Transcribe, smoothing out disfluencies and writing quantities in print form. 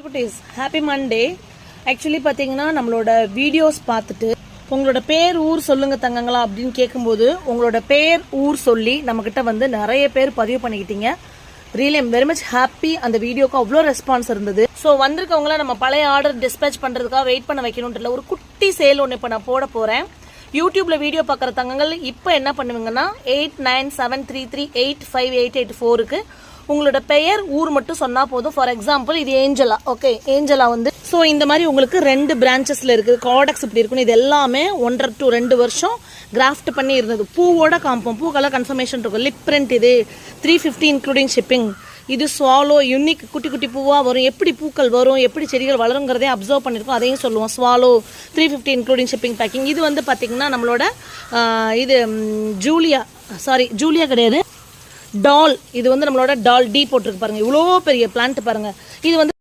குட்டீஸ் happy Monday. Actually பார்த்தீங்கன்னா நம்மளோட வீடியோஸ் பார்த்துட்டு உங்களோட பேர் ஊர் சொல்லுங்க தங்கங்களா அப்படின்னு கேட்கும்போது உங்களோட பேர் ஊர் சொல்லி நம்மக்கிட்ட வந்து நிறைய பேர் பதிவு பண்ணிக்கிட்டீங்க. Really I'm very much happy. அந்த வீடியோக்கு அவ்வளோ ரெஸ்பான்ஸ் இருந்தது. ஸோ வந்திருக்கவங்கள நம்ம பழைய ஆர்டர் டிஸ்பேச் பண்ணுறதுக்காக வெயிட் பண்ண வைக்கணும்ன்றல ஒரு குட்டி சேல் ஒன்று இப்போ நான் போட போகிறேன். யூடியூப்ல வீடியோ பார்க்குற தங்கங்கள் இப்போ என்ன பண்ணுவீங்கன்னா 8973385884க்கு உங்களோட பெயர் ஊர் மட்டும் சொன்னா போதும். ஃபார் எக்ஸாம்பிள் இது ஏஞ்சலா. ஓகே, ஏஞ்சலா வந்து ஸோ இந்த மாதிரி உங்களுக்கு 2 பிரான்ச்சஸ்ல இருக்குது. காடக்ஸ் இப்படி இருக்குன்னு இது எல்லாமே 1 to 2 வருஷம் கிராஃப்ட் பண்ணி இருந்தது. பூவோட காம்பம், பூக்கெல்லாம் கன்ஃபர்மேஷன் இருக்கும். லிப் பிரிண்ட் இது 350 இன்க்ளூடிங் ஷிப்பிங். இது ஸ்வாலோ யூனிக், குட்டி குட்டி பூவாக வரும். எப்படி பூக்கள் வரும், எப்படி செடிகள் வளருங்கிறதே அப்சர்வ் பண்ணியிருக்கோம், அதையும் சொல்லுவோம். Swallow 350 including shipping packing. இது வந்து பார்த்தீங்கன்னா நம்மளோட இது ஜூலியா கிடையாது, டால். இது வந்து நம்மளோட டால் டி போட்டிருக்கு பாருங்க. இவ்வளோ பெரிய பிளான்ட் பாருங்க. இது வந்து